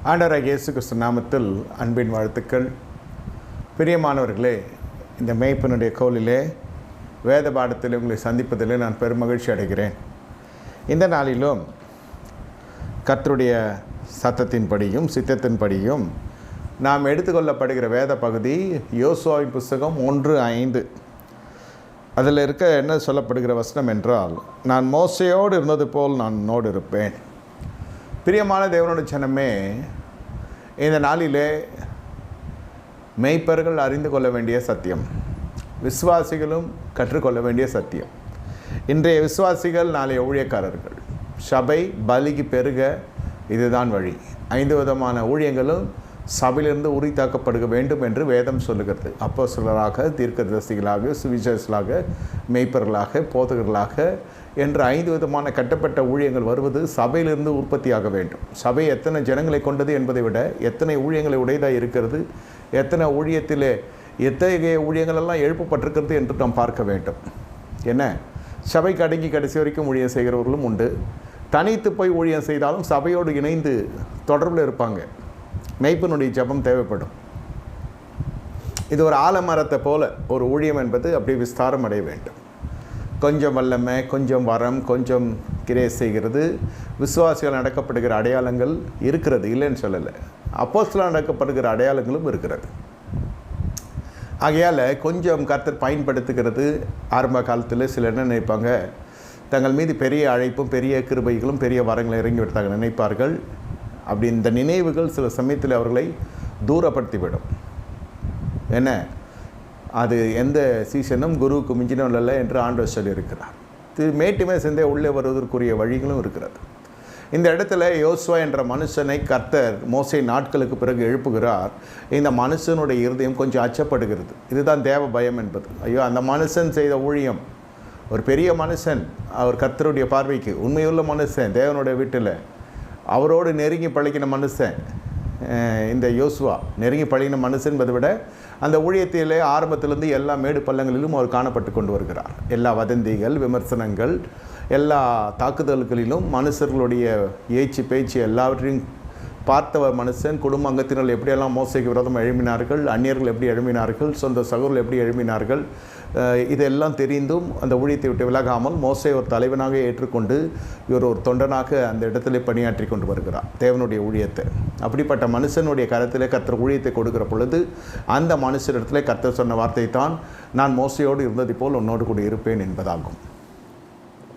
ஆண்டவராகிய இயேசு கிறிஸ்து நாமத்தில் அன்பின் வாழ்த்துக்கள். பிரியமானவர்களே, இந்த மேய்ப்பனுடைய கோலிலே வேத பாடத்தில் உங்களை சந்திப்பதிலே நான் பெருமகிழ்ச்சி அடைகிறேன். இந்த நாளிலும் கர்த்தருடைய சத்தத்தின்படியும் சித்தத்தின்படியும் நாம் எடுத்துக்கொள்ளப்படுகிற வேத பகுதி யோசுவாவின் புஸ்தகம் 1:5. அதில் என்ன சொல்லப்படுகிற வசனம் என்றால், நான் மோசையோடு இருந்தது போல் நான் உன்னோடு இருப்பேன். பிரியமான தேவனுடைய ஜனமே, இந்த நாளிலே மேய்ப்பர்கள் அறிந்து கொள்ள வேண்டிய சத்தியம், விசுவாசிகளும் கற்றுக்கொள்ள வேண்டிய சத்தியம். இன்றைய விசுவாசிகள் நாளைய ஊழியக்காரர்கள். சபை பலிக்கு பெருக இதுதான் வழி. 5 விதமான ஊழியங்களும் சபையிலிருந்து உரித்தாக்கப்படுக வேண்டும் என்று வேதம் சொல்லுகிறது. அப்போஸ்தலராக, தீர்க்கதரிசிகளாக, சுவிசேஷகர்களாக, மேய்ப்பர்களாக, போதகர்களாக என்று 5 விதமான கட்டப்பட்ட ஊழியங்கள் வருவது சபையிலிருந்து உற்பத்தியாக வேண்டும். சபை எத்தனை ஜனங்களை கொண்டது என்பதை விட எத்தனை ஊழியங்களை உடையதாக இருக்கிறது, எத்தனை ஊழியத்திலே எத்தகைய ஊழியங்களெல்லாம் எழுப்பப்பட்டிருக்கிறது என்று நாம் பார்க்க வேண்டும். என்ன, சபைக்கு அடங்கி கடைசி வரைக்கும் ஊழியம் செய்கிறவர்களும் உண்டு. தனித்து போய் ஊழியம் செய்தாலும் சபையோடு இணைந்து தொடர்பில் இருப்பாங்க. மேய்ப்பனுடைய ஜெபம் தேவைப்படும். இது ஒரு ஆலமரத்தை போல ஒரு ஊழியம் என்பது அப்படி விஸ்தாரம் அடைய வேண்டும். கொஞ்சம் வல்லமை, கொஞ்சம் வரம், கொஞ்சம் கிரியை செய்கிறது. விசுவாசிகள் நடக்கப்படுகிற அடையாளங்கள் இருக்கிறது, இல்லைன்னு சொல்லலை. அப்போஸ்தலர் நடக்கப்படுகிற அடையாளங்களும் இருக்கிறது. ஆகையால் கொஞ்சம் கர்த்தர் பயன்படுத்துகிறது. ஆரம்ப காலத்தில் சிலர் என்ன நினைப்பாங்க, தங்கள் மீது பெரிய அழைப்பும் பெரிய கிருபைகளும் பெரிய வரங்களை இறங்கி விட்டாங்க நினைப்பார்கள். அப்படி இந்த நினைவுகள் சில சமயத்தில் அவர்களை தூரப்படுத்திவிடும். என்ன, அது எந்த சீசனும் குருவுக்கு மிஞ்சினும் இல்லை என்று ஆண்டவர் சொல்லியிருக்கிறார். மேட்டுமே சேர்ந்தே உள்ளே வருவதற்குரிய வழிகளும் இருக்கிறது. இந்த இடத்துல யோசுவா என்ற மனுஷனை கர்த்தர் மோசே நாட்களுக்கு பிறகு எழுப்புகிறார். இந்த மனுஷனுடைய இருதயம் கொஞ்சம் அச்சப்படுகிறது. இதுதான் தேவ பயம் என்பது. ஐயோ, அந்த மனுஷன் செய்த ஊழியம், ஒரு பெரிய மனுஷன், அவர் கர்த்தருடைய பார்வைக்கு உண்மையுள்ள மனுஷன், தேவனுடைய வீட்டில் அவரோடு நெருங்கி பழகின மனுஷன். இந்த யோசுவா நெருங்கி பழகின மனுஷன் என்பதை விட அந்த ஊழியத்திலே ஆரம்பத்திலிருந்து எல்லா மேடு பள்ளங்களிலும் அவர் காணப்பட்டு கொண்டு வருகிறார். எல்லா வதந்திகள், விமர்சனங்கள், எல்லா தாக்குதல்களிலும் மனுஷர்களுடைய ஏச்சு பேச்சு எல்லாவற்றையும் பார்த்தவர் மனுஷன். குடும்ப அங்கத்தினர் எப்படியெல்லாம் மோசைக்கு விரோதமாக எழுப்பினார்கள், அந்நியர்கள் எப்படி எழுப்பினார்கள், சொந்த சகோதரர்கள் எப்படி எழுப்பினார்கள், இதெல்லாம் தெரிந்தும் அந்த ஊழியத்தை விட்டு விலகாமல் மோசை ஒரு தலைவனாக ஏற்றுக்கொண்டு இவர் ஒரு தொண்டனாக அந்த இடத்துல பணியாற்றி கொண்டு வருகிறார் தேவனுடைய ஊழியத்தை. அப்படிப்பட்ட மனுஷனுடைய கருத்திலே கர்த்தர் ஊழியத்தை கொடுக்கிற பொழுது அந்த மனுஷனிடத்தில் கர்த்தர் சொன்ன வார்த்தை தான், நான் மோசையோடு இருந்ததை போல் உன்னோடு கூட இருப்பேன் என்பதாகும்.